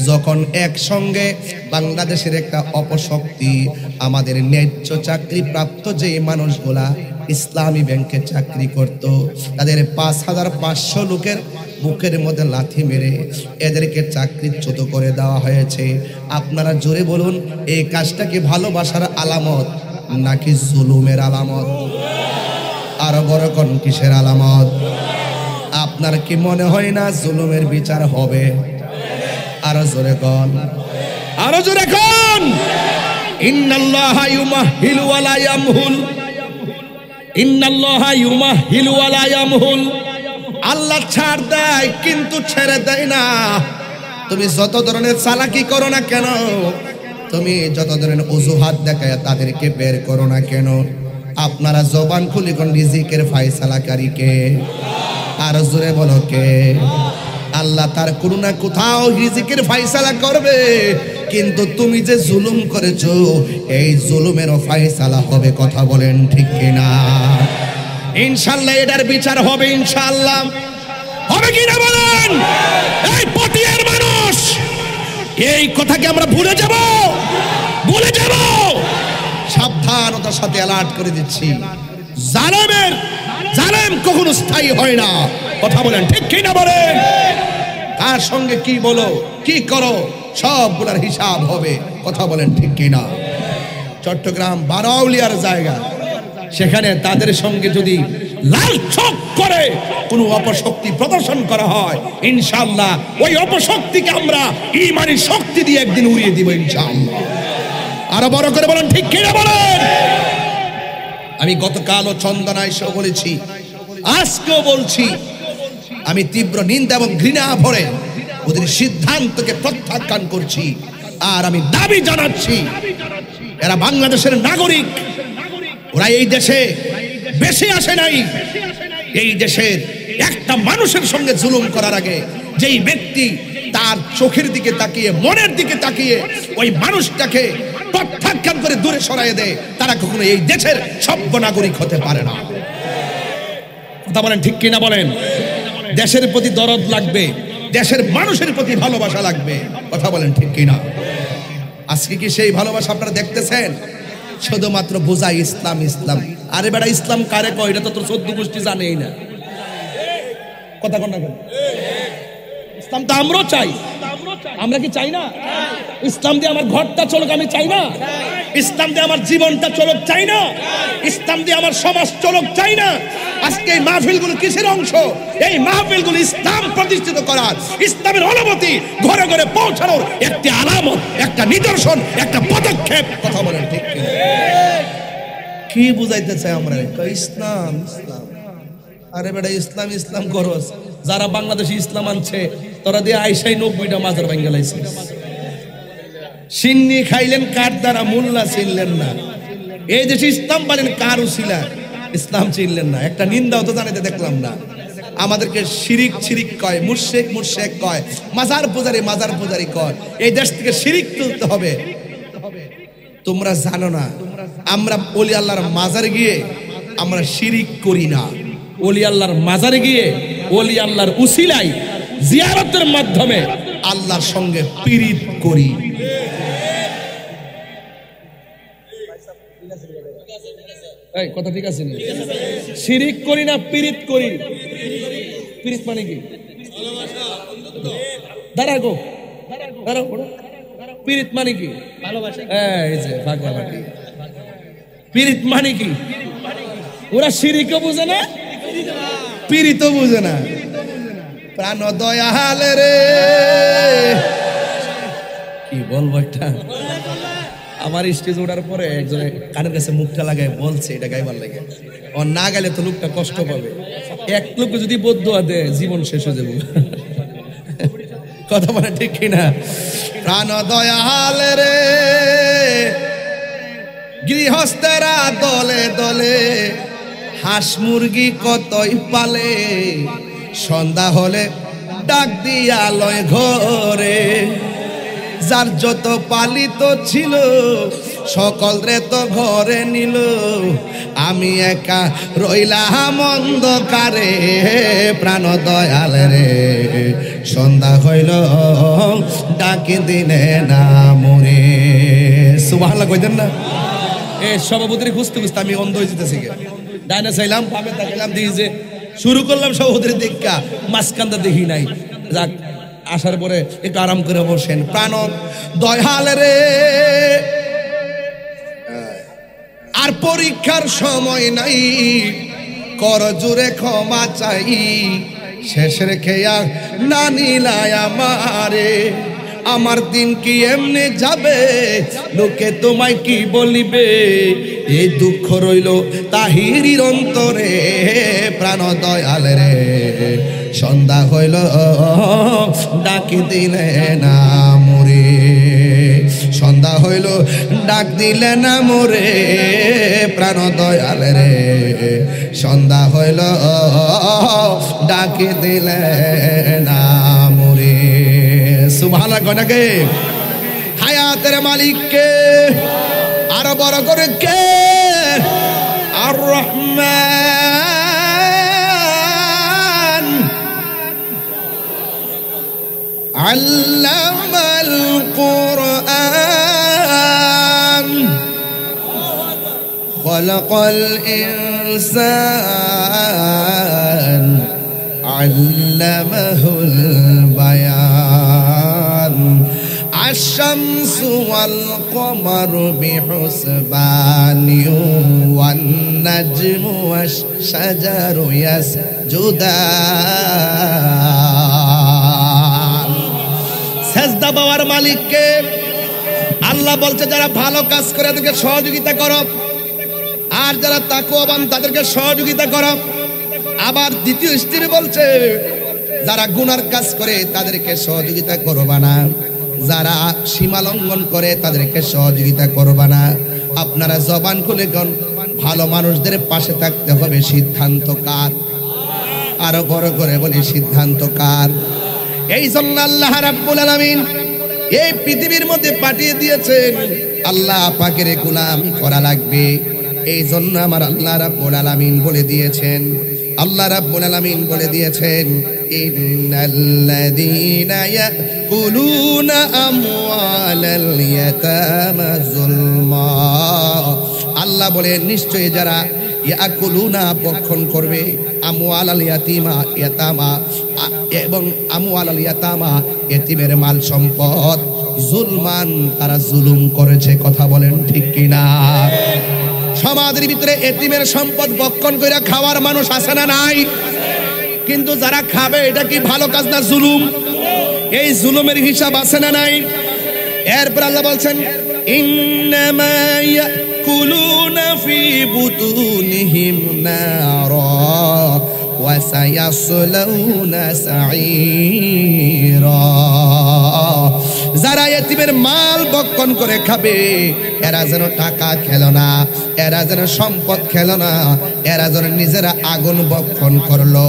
যখন একসঙ্গে বাংলাদেশের একটা অপশক্তি আমাদের ন্যায্য চাকরি প্রাপ্ত যে মানুষগুলা ইসলামী ব্যাংকে চাকরি করত, তাদের ৫,৫০০ লোকের বুকের মধ্যে লাথি মেরে এদেরকে চাকরিচ্যুত করে দেওয়া হয়েছে। আপনারা জোরে বলুন, এই কাজটা কি ভালোবাসার আলামত নাকি জুলুমের আলামত? আরো বড় কোন কিসের আলামত? আপনার কি মনে হয় না জুলুমের বিচার হবে? আরো জোরে কোন, আরো জোরে কোন। ইন্নাল্লাহা ইউমাহিলু ওয়া লা ইয়ামহুল, ইন্নাল্লাহা ইউমাহিলু ওয়া লা ইয়ামহুল। আল্লাহ ছাড় দেয় কিন্তু ছেড়ে দেয় না। তুমি যত ধরনের চালাকি করো না কেন, তুমি যত ধরনের অজুহাত দেখায় তাদেরকে বের করো না কেন, আপনারা জবান খুলে কোন রিজিকের ফয়সালাকারী কে? আর জোরে বলো কে? আল্লাহ তার করুণা কোথাও রিজিকের ফয়সালা করবে, কিন্তু তুমি যে জুলুম করেছো এই জুলুমেরও ফয়সালা হবে। কথা বলেন ঠিক কিনা? ইনশাআল্লাহ এটার বিচার হবে, ইনশাআল্লাহ হবে কিনা বলেন? এই পটিয়ার মানুষ এই কথাকে আমরা ভুলে যাব, ভুলে যাব। সাবধানতার সাথে অ্যালার্ট করে দিচ্ছি, জালেম কখনো স্থায়ী হয় না। কথা বলেন ঠিক কিনা বলেন? কার সঙ্গে কি বলো কি করো সবগুলোর হিসাব হবে। কথা বলেন ঠিক কিনা? চট্টগ্রাম বারোয়াউলিয়ার জায়গা, সেখানে তাদের সঙ্গে যদি লাল চোখ করে কোনো অপশক্তি প্রদর্শন করা হয়, ইনশাআল্লাহ ওই অপশক্তিকে আমরা ঈমানি শক্তি দিয়ে একদিন উড়িয়ে দিব ইনশাআল্লাহ। আরো বড় করে বলেন ঠিক কিনা বলেন? আমি গতকালও চন্দনায় এসে বলেছি, আজকেও বলছি, আমি তীব্র নিন্দা এবং ঘৃণা ভরে ওদের সিদ্ধান্তকে প্রত্যাখ্যান করছি। আর আমি দাবি জানাচ্ছি, এরা বাংলাদেশের নাগরিক, ওরা এই দেশে বেশি আসে নাই। এই দেশের একটা মানুষের সঙ্গে জুলুম করার আগে যেই ব্যক্তি তার চোখের দিকে তাকিয়ে, মনের দিকে তাকিয়ে ওই মানুষটাকে প্রত্যাখ্যান করে দূরে সরাইয়ে দেয়, তারা কখনো এই দেশের সভ্য নাগরিক হতে পারে না। কথা বলেন ঠিক কিনা বলেন? দেশের প্রতি দরদ লাগবে, দেশের মানুষের প্রতি ভালোবাসা লাগবে। কথা বলেন ঠিক কিনা? আজকে কি সেই ভালোবাসা আপনারা দেখতেছেন? শুধুমাত্র বোঝাই ইসলাম ইসলাম। আরে বেটা, ইসলাম কারে কয় এটা তো তোর 14 গোষ্ঠী জানেই না। কথা কন না কেন? ইসলাম তো আমরাও চাই। আমরা কি চাই না? ইসলাম দিয়ে আমার ঘরটা চলুক আমি চাই না? ইসলাম দিয়ে আমার জীবনটা চলুক চাই না? ইসলাম দিয়ে আমার সমাজ চলুক চাই না? আজকে এই মাহফিলগুলো কিসের অংশ? এই মাহফিলগুলো ইসলাম প্রতিষ্ঠিত করার, ইসলামের অনুমতি ঘরে ঘরে পৌঁছানোর একটি আলামত, একটা নিদর্শন, একটা পদক্ষেপ। কথা বলেন ঠিক কি বুঝাইতে চাই আমরা? ইসলাম ইসলাম। আরে বেটা, ইসলাম ইসলাম করস। যারা বাংলাদেশে ইসলাম আনছে তোরা দিয়ে আইসাই 90টা মাজার ভাঙ্গা লাইছে। সিন্নি খাইলেন কার দ্বারা, মোল্লা চিনলেন না। এই দেশে ইসলাম পালেন কার উসিলা, ইসলাম চিনলেন না। একটা নিন্দাও তো জানাতে দেখলাম না। আমাদেরকে শিরিক শিরিক কয়, মুশরিক মুশরিক কয়, মাজার পূজারি কয়। এই দেশ থেকে শিরিক তুলতে হবে। তোমরা জানো না, আমরা ওলি আল্লাহর মাজারে গিয়ে আমরা শিরিক করি না। ওলি আল্লাহর মাজারে গিয়ে ওলি আল্লাহর উসিলায় জিয়ারতের মাধ্যমে আল্লাহর সঙ্গে পীড়িত করি। এই কথা ঠিক আছে না? শিরিক করি না, পীড়িত করি। পীড়িত মানে কি? দাঁড়াগো দাঁড়াও, পীড়িত মানে কি? ভালোবাসা। এই যে ভাগাভাগি। পীড়িত মানে কি? ওরা শিরিকও বুঝে না, পীড়িতও বুঝে না। প্রাণ দয়াল রে, কি বলবো? একটা আমার স্টেজ ওঠার পরে একজনে কানের কাছে মুখটা লাগায় বলছে এটা গাইবার লাগে। ও না গাইলে তো লোকটা কষ্ট পাবে। এক লোক যদি বদুয়া দেয় জীবন শেষ হয়ে যাবে। কথা বলে ঠিক কিনা? প্রাণ দয়াল রে, গৃহস্থেরা দলে দলে হাঁস মুরগি কতই পালে, সন্ধ্যা হলে ডাক দিয়া লয় ঘরে, যার যত পালিত ছিল সকল রে তো ঘরে নিল, আমি একা রইলাম অন্ধকারে প্রাণ দয়াল রে। সন্ধ্যা হইল ডাকি দিলে না মরে। সুবহানাল্লাহ কইতেন না? এ সভাপতির খুঁজতে খুঁজতে আমি অন্ধ হয়ে যেতেছি, ডাইনে চাইলাম পাবে তাকাইলাম, দেখি যে শুরু করলাম সভাপতির দেখা মাঝখানটা দেখি নাই। যাক, আসার পরে একটু আরাম করে বসেন। প্রাণ দয়াল রে, আর পরীক্ষার সময় নাই, কর জুড়ে ক্ষমা চাই, শেষের খেয়া না নিলায় আমারে, আমার দিন কি এমনি যাবে, লোকে তোমায় কি বলিবে, এই দুঃখ রইল তাহিরির অন্তরে প্রাণ দয়াল রে। সন্ধ্যা হইল ডাকি দিলে না মরে, সন্ধ্যা হইল ডাক দিলে না মরে প্রাণ দয়াল রে। সন্ধ্যা হইল ডাকি দিলে না মরে। সুবহানাল্লাহ কয়টাকে? হায়াতের মালিক কে? আরো বড় করে কে? আর রহমান আল্লামাল কুরআন খলাকাল ইনসান আল্লামাহুল বায়ান। الشمس والقمر بحسبان والنجم والشجر يسجدان। সেজদা পাওয়ার মালিক কে? আল্লাহ বলছে যারা ভালো কাজ করে তাদেরকে সহযোগিতা করো, আর যারা তাকওয়াবান তাদেরকে সহযোগিতা করো। আবার দ্বিতীয় স্ত্রী বলছে যারা গুনার কাজ করে তাদেরকে সহযোগিতা করবা না, যারা সীমা লঙ্ঘন করে তাদেরকে সহযোগিতা করবা না। আপনারা জবান খুলে কোন ভালো মানুষদের পাশে থাকতে হবে। সিদ্ধান্ত কার? আরো বড় করে বলি, সিদ্ধান্ত কার? এই জন্য আল্লাহ রাব্বুল আলামিন এই পৃথিবীর মধ্যে পাঠিয়ে দিয়েছেন, আল্লাহ পাকের গোলামি করা লাগবে। এই জন্য আমার আল্লাহ রাব্বুল আলামিন বলে দিয়েছেন, আল্লাহ রাব্বুল আলামিন বলে দিয়েছেন, ইন্নাল্লাযীনা ইয়াকুলুনা আমওয়ালাল ইয়াতামা যুলমা। আল্লাহ বলে নিশ্চয়ই যারা ইয়াকুলুনা ভক্ষণ করবে আমওয়ালাল ইয়াতিমা ইয়াতামা এবং আমওয়ালাল ইয়াতামা এতিমের মাল সম্পদ যুলমান, তারা জুলুম করেছে। কথা বলেন ঠিক কিনা? সমাজের ভিতরে এতিমের সম্পদ ভক্ষণ করে খাওয়ার মানুষ আছে না নাই? কিন্তু যারা খাবে এটা কি ভালো কাজ না জুলুম? এই জুলুমের হিসাব আছে না নাই? এরপর আল্লাহ বলছেন ইন্নামা ইয়াকুলুনা ফি বুতুনিহিম নারা ওয়া সায়াসলাউনা সাঈরা। যারা এতিমের মাল ভক্ষণ করে খাবে এরা যেন টাকা খেলো না, এরা যেন সম্পদ খেলো না, এরা যেন নিজেরা আগুন ভক্ষণ করলো।